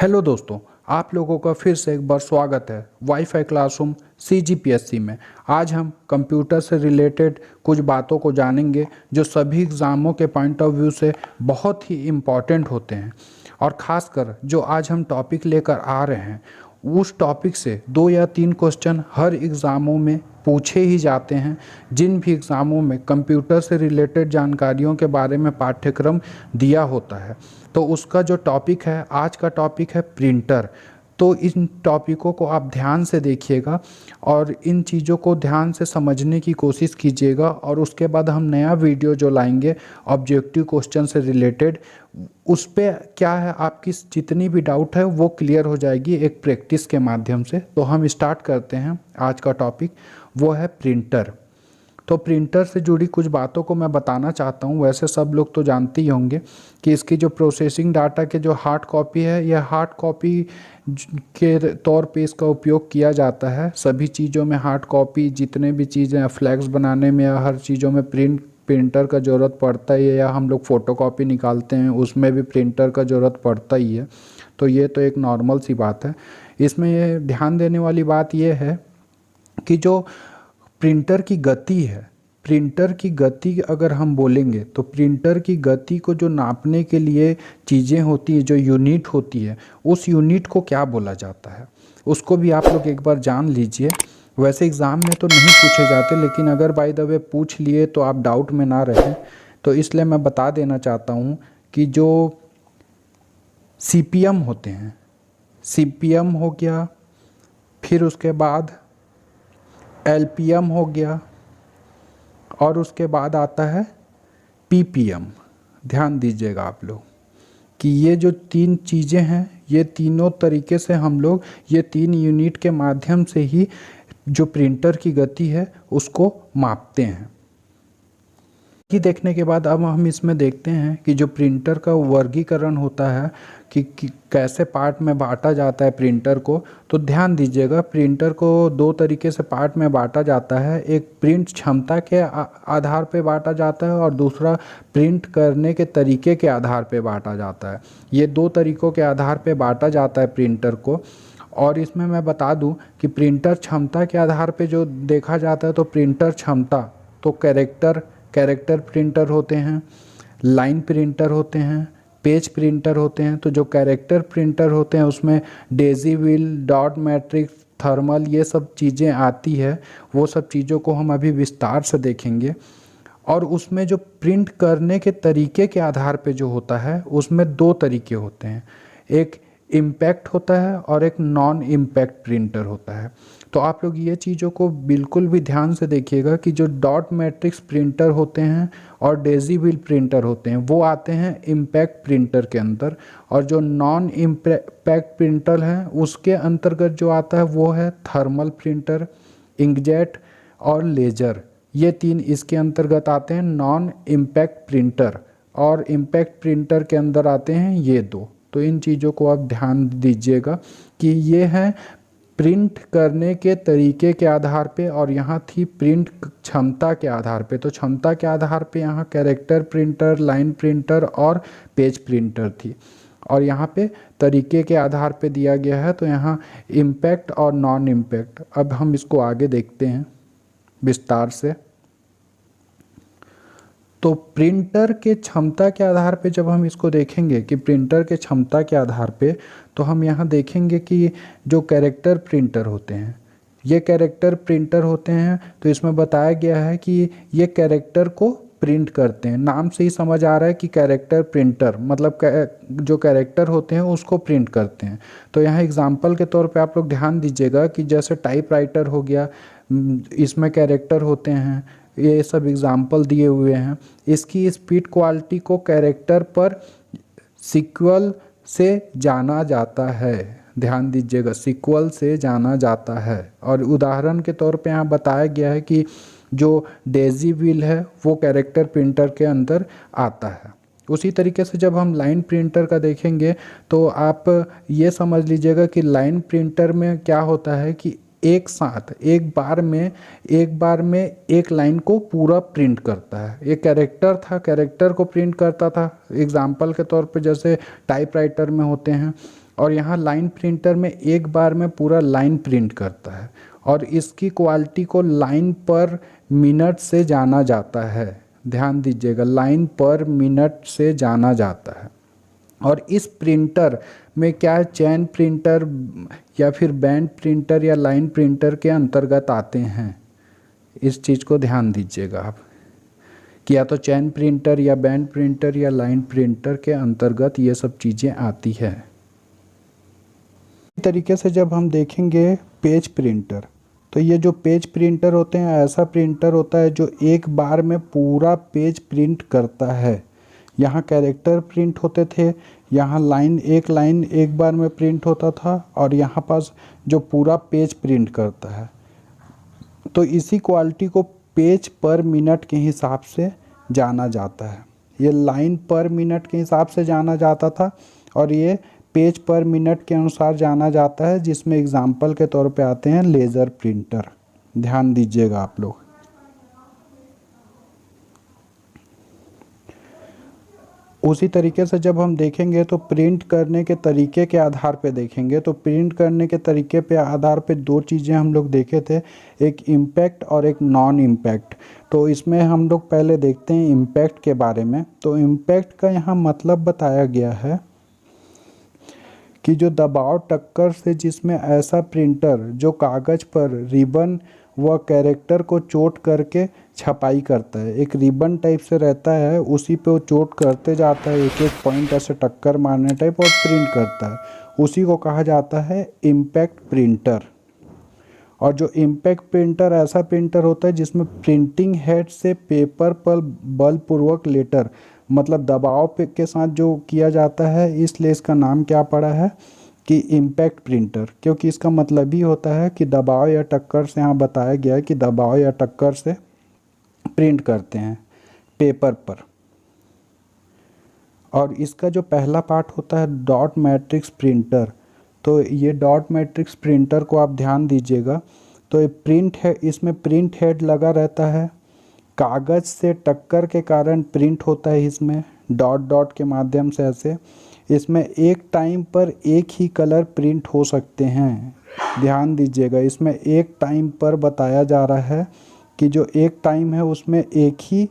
Hello दोस्तों, आप लोगों का फिर से एक बार स्वागत है वाईफाई क्लासरूम CGPSC में। आज हम कंप्यूटर से रिलेटेड कुछ बातों को जानेंगे जो सभी एग्ज़ामों के पॉइंट ऑफ व्यू से बहुत ही इम्पॉर्टेंट होते हैं। और ख़ासकर जो आज हम टॉपिक लेकर आ रहे हैं उस टॉपिक से 2 या 3 क्वेश्चन हर एग्ज़ामों में पूछे ही जाते हैं। जिन भी एग्ज़ामों में कंप्यूटर से रिलेटेड जानकारियों के बारे में पाठ्यक्रम दिया होता है, तो उसका जो टॉपिक है, आज का टॉपिक है प्रिंटर। तो इन टॉपिकों को आप ध्यान से देखिएगा और इन चीज़ों को ध्यान से समझने की कोशिश कीजिएगा। और उसके बाद हम नया वीडियो जो लाएंगे ऑब्जेक्टिव क्वेश्चन से रिलेटेड, उस पे क्या है, आपकी जितनी भी डाउट है वो क्लियर हो जाएगी एक प्रैक्टिस के माध्यम से। तो हम स्टार्ट करते हैं। आज का टॉपिक वो है प्रिंटर। तो प्रिंटर से जुड़ी कुछ बातों को मैं बताना चाहता हूँ। वैसे सब लोग तो जानते ही होंगे कि इसकी जो प्रोसेसिंग डाटा के जो हार्ड कॉपी है, यह हार्ड कॉपी के तौर पे इसका उपयोग किया जाता है। सभी चीज़ों में हार्ड कॉपी, जितने भी चीज़ें फ्लैक्स बनाने में या हर चीज़ों में प्रिंटर का ज़रूरत पड़ता ही है। या हम लोग फ़ोटोकॉपी निकालते हैं उसमें भी प्रिंटर का ज़रूरत पड़ता ही है। तो ये तो एक नॉर्मल सी बात है। इसमें ये ध्यान देने वाली बात यह है कि जो प्रिंटर की गति है, प्रिंटर की गति अगर हम बोलेंगे तो प्रिंटर की गति को जो नापने के लिए चीज़ें होती है, जो यूनिट होती है, उस यूनिट को क्या बोला जाता है, उसको भी आप लोग एक बार जान लीजिए। वैसे एग्ज़ाम में तो नहीं पूछे जाते, लेकिन अगर बाय द वे पूछ लिए तो आप डाउट में ना रहें। तो इसलिए मैं बता देना चाहता हूँ कि जो CPM होते हैं, CPM हो गया, फिर उसके बाद LPM हो गया, और उसके बाद आता है PPM। ध्यान दीजिएगा आप लोग कि ये जो 3 चीज़ें हैं, ये तीनों तरीके से हम लोग ये 3 यूनिट के माध्यम से ही जो प्रिंटर की गति है उसको मापते हैं। कि देखने के बाद अब हम इसमें देखते हैं कि जो प्रिंटर का वर्गीकरण होता है कि कैसे पार्ट में बांटा जाता है प्रिंटर को। तो ध्यान दीजिएगा, प्रिंटर को 2 तरीके से पार्ट में बांटा जाता है। एक प्रिंट क्षमता के आधार पे बांटा जाता है और दूसरा प्रिंट करने के तरीके के आधार पे बांटा जाता है। ये 2 तरीक़ों के आधार पे बांटा जाता है प्रिंटर को। और इसमें मैं बता दूं कि प्रिंटर क्षमता के आधार पे जो देखा जाता है, तो प्रिंटर क्षमता तो कैरेक्टर प्रिंटर होते हैं, लाइन प्रिंटर होते हैं, पेज प्रिंटर होते हैं। तो जो कैरेक्टर प्रिंटर होते हैं उसमें Daisy wheel, dot matrix, thermal, ये सब चीज़ें आती है। वो सब चीज़ों को हम अभी विस्तार से देखेंगे। और उसमें जो प्रिंट करने के तरीके के आधार पे जो होता है, उसमें 2 तरीके होते हैं। एक इम्पैक्ट होता है और एक नॉन इम्पैक्ट प्रिंटर होता है। तो आप लोग ये चीज़ों को बिल्कुल भी ध्यान से देखिएगा कि जो डॉट मैट्रिक्स प्रिंटर होते हैं और डेजी व्हील प्रिंटर होते हैं वो आते हैं इम्पैक्ट प्रिंटर के अंदर। और जो नॉन इम्पैक्ट प्रिंटर है उसके अंतर्गत जो आता है वो है थर्मल प्रिंटर, इंकजेट और लेजर। ये 3 इसके अंतर्गत आते हैं नॉन इम्पैक्ट प्रिंटर। और इम्पैक्ट प्रिंटर के अंदर आते हैं ये 2। तो इन चीज़ों को आप ध्यान दीजिएगा कि ये है प्रिंट करने के तरीके के आधार पे, और यहाँ थी प्रिंट क्षमता के आधार पे। तो क्षमता के आधार पे यहाँ कैरेक्टर प्रिंटर, लाइन प्रिंटर और पेज प्रिंटर थी। और यहाँ पे तरीके के आधार पे दिया गया है, तो यहाँ इम्पैक्ट और नॉन इम्पैक्ट। अब हम इसको आगे देखते हैं विस्तार से। तो प्रिंटर के क्षमता के आधार पे जब हम इसको देखेंगे कि प्रिंटर के क्षमता के आधार पे, तो हम यहाँ देखेंगे कि जो कैरेक्टर प्रिंटर होते हैं, ये कैरेक्टर प्रिंटर होते हैं। तो इसमें बताया गया है कि ये कैरेक्टर को प्रिंट करते हैं। नाम से ही समझ आ रहा है कि कैरेक्टर प्रिंटर मतलब जो कैरेक्टर होते हैं उसको प्रिंट करते हैं। तो यहाँ एग्जाम्पल के तौर पे आप लोग ध्यान दीजिएगा कि जैसे टाइपराइटर हो गया, इसमें कैरेक्टर होते हैं। ये सब एग्जाम्पल दिए हुए हैं। इसकी स्पीड क्वालिटी को कैरेक्टर पर सीक्वल से जाना जाता है। ध्यान दीजिएगा, सीक्वल से जाना जाता है। और उदाहरण के तौर पे यहाँ बताया गया है कि जो डेजी व्हील है वो कैरेक्टर प्रिंटर के अंदर आता है। उसी तरीके से जब हम लाइन प्रिंटर का देखेंगे तो आप ये समझ लीजिएगा कि लाइन प्रिंटर में क्या होता है कि एक साथ एक बार में एक लाइन को पूरा प्रिंट करता है। एक कैरेक्टर था, कैरेक्टर को प्रिंट करता था। एग्जाम्पल के तौर पे जैसे टाइपराइटर में होते हैं और यहाँ लाइन प्रिंटर में एक बार में पूरा लाइन प्रिंट करता है और इसकी क्वालिटी को लाइन पर मिनट से जाना जाता है। ध्यान दीजिएगा, लाइन पर मिनट से जाना जाता है। और इस प्रिंटर में क्या है, चैन प्रिंटर या फिर बैंड प्रिंटर या लाइन प्रिंटर के अंतर्गत आते हैं। इस चीज़ को ध्यान दीजिएगा आप कि या तो चैन प्रिंटर या बैंड प्रिंटर या लाइन प्रिंटर के अंतर्गत ये सब चीज़ें आती है। इस तरीके से जब हम देखेंगे पेज प्रिंटर, तो ये जो पेज प्रिंटर होते हैं ऐसा प्रिंटर होता है जो एक बार में पूरा पेज प्रिंट करता है। यहाँ कैरेक्टर प्रिंट होते थे, यहाँ एक लाइन एक बार में प्रिंट होता था और यहाँ पास जो पूरा पेज प्रिंट करता है। तो इसी क्वालिटी को पेज पर मिनट के हिसाब से जाना जाता है। ये लाइन पर मिनट के हिसाब से जाना जाता था और ये पेज पर मिनट के अनुसार जाना जाता है, जिसमें एग्जाम्पल के तौर पे आते हैं लेज़र प्रिंटर। ध्यान दीजिएगा आप लोग। उसी तरीके से जब हम देखेंगे तो प्रिंट करने के तरीके के आधार पे देखेंगे, तो प्रिंट करने के तरीके पे आधार पे दो चीज़ें हम लोग देखे थे, एक इम्पैक्ट और एक नॉन इम्पैक्ट। तो इसमें हम लोग पहले देखते हैं इम्पैक्ट के बारे में। तो इम्पैक्ट का यहाँ मतलब बताया गया है कि जो दबाव टक्कर से जिसमें ऐसा प्रिंटर जो कागज़ पर रिबन व कैरेक्टर को चोट करके छपाई करता है, एक रिबन टाइप से रहता है, उसी पे वो चोट करते जाता है, एक एक पॉइंट ऐसे टक्कर मारने टाइप और प्रिंट करता है, उसी को कहा जाता है इम्पैक्ट प्रिंटर। और जो इम्पैक्ट प्रिंटर ऐसा प्रिंटर होता है जिसमें प्रिंटिंग हेड से पेपर पर बलपूर्वक लेटर मतलब दबाव पे के साथ जो किया जाता है, इसलिए इसका नाम क्या पड़ा है कि इम्पैक्ट प्रिंटर, क्योंकि इसका मतलब ही होता है कि दबाव या टक्कर से, यहाँ बताया गया है कि दबाव या टक्कर से प्रिंट करते हैं पेपर पर। और इसका जो पहला पार्ट होता है डॉट मैट्रिक्स प्रिंटर, तो ये डॉट मैट्रिक्स प्रिंटर को आप ध्यान दीजिएगा। तो ये प्रिंट है, इसमें प्रिंट हेड लगा रहता है, कागज़ से टक्कर के कारण प्रिंट होता है, इसमें डॉट डॉट के माध्यम से ऐसे। इसमें एक टाइम पर एक ही कलर प्रिंट हो सकते हैं। ध्यान दीजिएगा, इसमें एक टाइम पर बताया जा रहा है कि जो एक टाइम है उसमें एक ही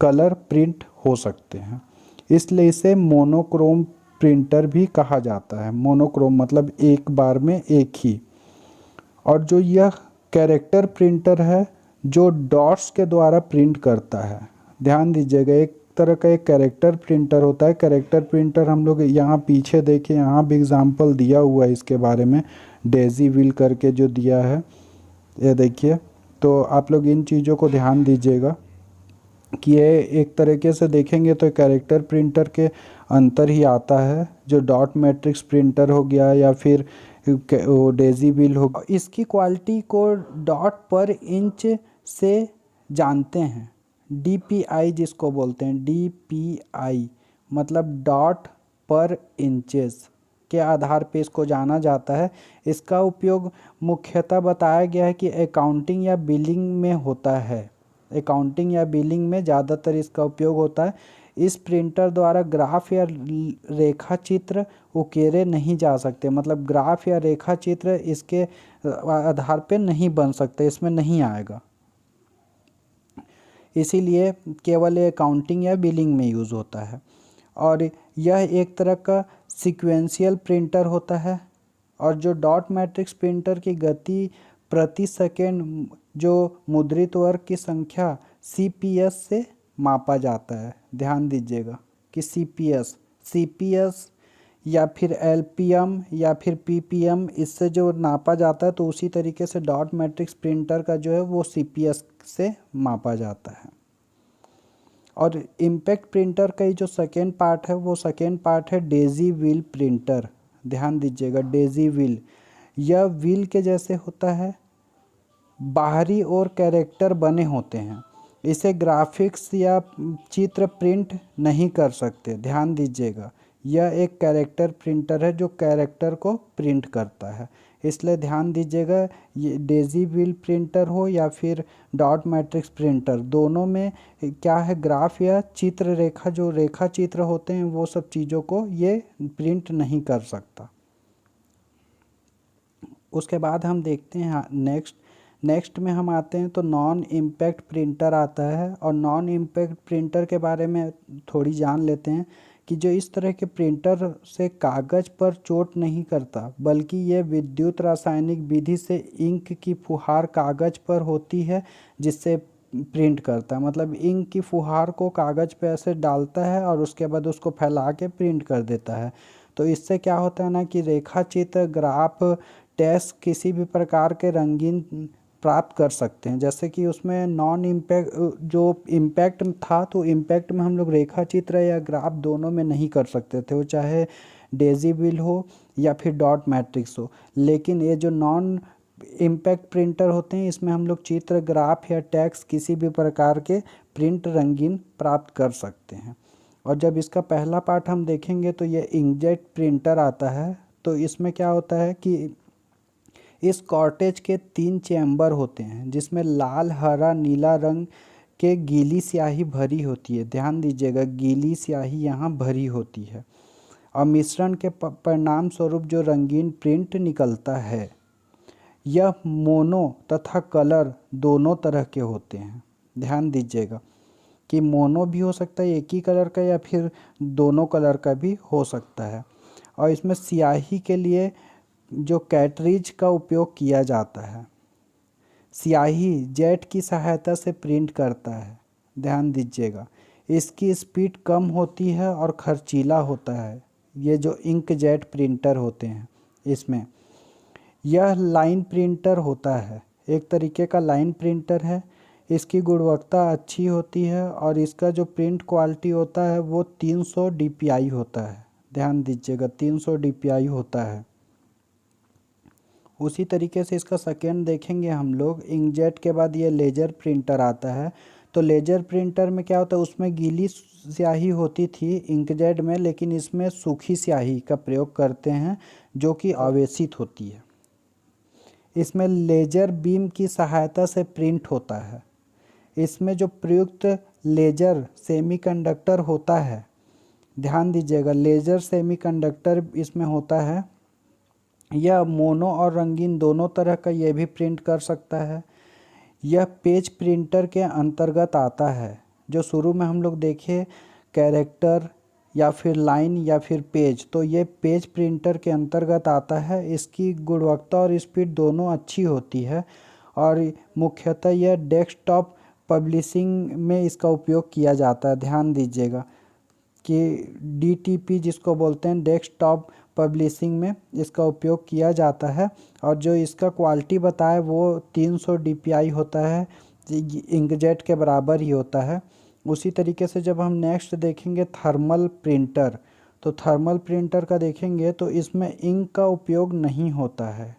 कलर प्रिंट हो सकते हैं, इसलिए इसे मोनोक्रोम प्रिंटर भी कहा जाता है। मोनोक्रोम मतलब एक बार में एक ही। और जो यह कैरेक्टर प्रिंटर है जो डॉट्स के द्वारा प्रिंट करता है। ध्यान दीजिएगा, एक तरह का एक कैरेक्टर प्रिंटर होता है। कैरेक्टर प्रिंटर हम लोग यहाँ पीछे देखिए, यहाँ भी एग्जांपल दिया हुआ है इसके बारे में, डेजी व्हील करके जो दिया है, ये देखिए। तो आप लोग इन चीज़ों को ध्यान दीजिएगा कि ये एक तरीके से देखेंगे तो कैरेक्टर प्रिंटर के अंतर ही आता है, जो डॉट मैट्रिक्स प्रिंटर हो गया या फिर डेजी व्हील हो। इसकी क्वालिटी को डॉट पर इंच से जानते हैं, DPI जिसको बोलते हैं, DPI मतलब डॉट पर इंचेस के आधार पे इसको जाना जाता है। इसका उपयोग मुख्यतः बताया गया है कि अकाउंटिंग या बिलिंग में होता है। अकाउंटिंग या बिलिंग में ज़्यादातर इसका उपयोग होता है। इस प्रिंटर द्वारा ग्राफ या रेखा चित्र उकेरे नहीं जा सकते, मतलब ग्राफ या रेखा चित्र इसके आधार पे नहीं बन सकते, इसमें नहीं आएगा, इसीलिए केवल ये अकाउंटिंग या बिलिंग में यूज़ होता है। और यह एक तरह का सीक्वेंशियल प्रिंटर होता है। और जो डॉट मैट्रिक्स प्रिंटर की गति प्रति सेकेंड जो मुद्रित वर्ग की संख्या CPS से मापा जाता है। ध्यान दीजिएगा कि CPS या फिर LPM या फिर PPM इससे जो नापा जाता है, तो उसी तरीके से डॉट मैट्रिक्स प्रिंटर का जो है वो CPS से मापा जाता है। और इम्पैक्ट प्रिंटर का ही जो सेकेंड पार्ट है, वो सेकेंड पार्ट है डेजी व्हील प्रिंटर। ध्यान दीजिएगा, डेजी व्हील, यह व्हील के जैसे होता है, बाहरी और कैरेक्टर बने होते हैं, इसे ग्राफिक्स या चित्र प्रिंट नहीं कर सकते। ध्यान दीजिएगा, यह एक कैरेक्टर प्रिंटर है जो कैरेक्टर को प्रिंट करता है। इसलिए ध्यान दीजिएगा, ये डेजी व्हील प्रिंटर हो या फिर डॉट मैट्रिक्स प्रिंटर, दोनों में क्या है, ग्राफ या चित्र रेखा, जो रेखा चित्र होते हैं वो सब चीज़ों को ये प्रिंट नहीं कर सकता। उसके बाद हम देखते हैं नेक्स्ट में हम आते हैं तो नॉन इम्पैक्ट प्रिंटर आता है। और नॉन इम्पैक्ट प्रिंटर के बारे में थोड़ी जान लेते हैं कि जो इस तरह के प्रिंटर से कागज़ पर चोट नहीं करता, बल्कि ये विद्युत रासायनिक विधि से इंक की फुहार कागज़ पर होती है जिससे प्रिंट करता है। मतलब इंक की फुहार को कागज़ पे ऐसे डालता है और उसके बाद उसको फैला के प्रिंट कर देता है। तो इससे क्या होता है ना कि रेखा चित्र, ग्राफ, टेक्स्ट किसी भी प्रकार के रंगीन प्राप्त कर सकते हैं। जैसे कि उसमें नॉन इम्पैक्ट, जो इम्पैक्ट था तो इम्पैक्ट में हम लोग रेखा चित्र या ग्राफ दोनों में नहीं कर सकते थे, वो चाहे डेजी व्हील हो या फिर डॉट मैट्रिक्स हो। लेकिन ये जो नॉन इम्पैक्ट प्रिंटर होते हैं इसमें हम लोग चित्र, ग्राफ या टेक्स्ट किसी भी प्रकार के प्रिंट रंगीन प्राप्त कर सकते हैं। और जब इसका पहला पार्ट हम देखेंगे तो ये इंकजेट प्रिंटर आता है। तो इसमें क्या होता है कि इस कॉर्टेज के 3 चैम्बर होते हैं जिसमें लाल, हरा, नीला रंग के गीली स्याही भरी होती है। ध्यान दीजिएगा, गीली स्याही यहाँ भरी होती है और मिश्रण के परिणाम स्वरूप जो रंगीन प्रिंट निकलता है यह मोनो तथा कलर दोनों तरह के होते हैं। ध्यान दीजिएगा कि मोनो भी हो सकता है, एक ही कलर का, या फिर दोनों कलर का भी हो सकता है। और इसमें स्याही के लिए जो कैटरीज का उपयोग किया जाता है, स्याही जेट की सहायता से प्रिंट करता है। ध्यान दीजिएगा, इसकी स्पीड कम होती है और खर्चीला होता है। ये जो इंक जेट प्रिंटर होते हैं इसमें, यह लाइन प्रिंटर होता है, एक तरीके का लाइन प्रिंटर है। इसकी गुणवत्ता अच्छी होती है और इसका जो प्रिंट क्वालिटी होता है वो 300 dpi होता है। ध्यान दीजिएगा, 300 dpi होता है। उसी तरीके से इसका सेकेंड देखेंगे हम लोग, इंकजेट के बाद ये लेजर प्रिंटर आता है। तो लेजर प्रिंटर में क्या होता है, उसमें गीली स्याही होती थी इंकजेट में, लेकिन इसमें सूखी स्याही का प्रयोग करते हैं जो कि आवेशित होती है। इसमें लेजर बीम की सहायता से प्रिंट होता है। इसमें जो प्रयुक्त लेजर सेमीकंडक्टर होता है, ध्यान दीजिएगा, लेजर सेमीकंडक्टर इसमें होता है। यह मोनो और रंगीन दोनों तरह का ये भी प्रिंट कर सकता है। यह पेज प्रिंटर के अंतर्गत आता है। जो शुरू में हम लोग देखे कैरेक्टर या फिर लाइन या फिर पेज, तो ये पेज प्रिंटर के अंतर्गत आता है। इसकी गुणवत्ता और स्पीड दोनों अच्छी होती है और मुख्यतः यह डेस्कटॉप पब्लिशिंग में इसका उपयोग किया जाता है। ध्यान दीजिएगा कि DTP जिसको बोलते हैं, डेस्कटॉप पब्लिशिंग में इसका उपयोग किया जाता है। और जो इसका क्वालिटी बताए वो 300 dpi होता है, इंकजेट के बराबर ही होता है। उसी तरीके से जब हम नेक्स्ट देखेंगे थर्मल प्रिंटर, तो थर्मल प्रिंटर का देखेंगे तो इसमें इंक का उपयोग नहीं होता है।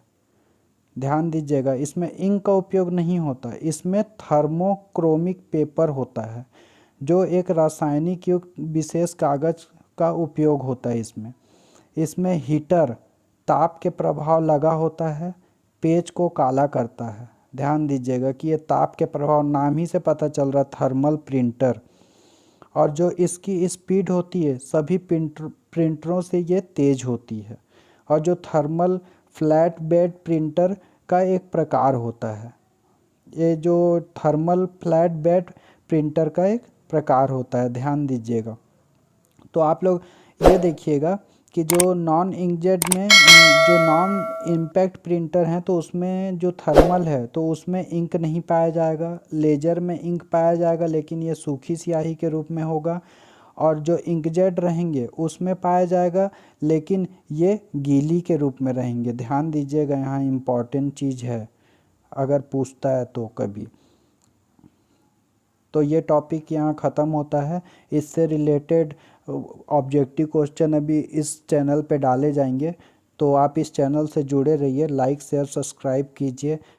ध्यान दीजिएगा, इसमें इंक का उपयोग नहीं होता, इसमें थर्मोक्रोमिक पेपर होता है जो एक रासायनिक युक्त विशेष कागज़ का उपयोग होता है। इसमें हीटर, ताप के प्रभाव लगा होता है, पेज को काला करता है। ध्यान दीजिएगा कि ये ताप के प्रभाव, नाम ही से पता चल रहा थर्मल प्रिंटर। और जो इसकी स्पीड होती है सभी प्रिंटरों से ये तेज़ होती है। और जो थर्मल फ्लैट बेड प्रिंटर का एक प्रकार होता है, ये जो थर्मल फ्लैट बेड प्रिंटर का एक प्रकार होता है। ध्यान दीजिएगा। तो आप लोग ये देखिएगा कि जो नॉन इंकजेट में जो नॉन इम्पैक्ट प्रिंटर हैं तो उसमें जो थर्मल है तो उसमें इंक नहीं पाया जाएगा, लेजर में इंक पाया जाएगा लेकिन ये सूखी स्याही के रूप में होगा। और जो इंकजेट रहेंगे उसमें पाया जाएगा लेकिन ये गीली के रूप में रहेंगे। ध्यान दीजिएगा, यहाँ इम्पॉर्टेंट चीज़ है अगर पूछता है तो कभी। तो ये टॉपिक यहाँ ख़त्म होता है। इससे रिलेटेड ऑब्जेक्टिव क्वेश्चन अभी इस चैनल पे डाले जाएंगे, तो आप इस चैनल से जुड़े रहिए, लाइक शेयर सब्सक्राइब कीजिए।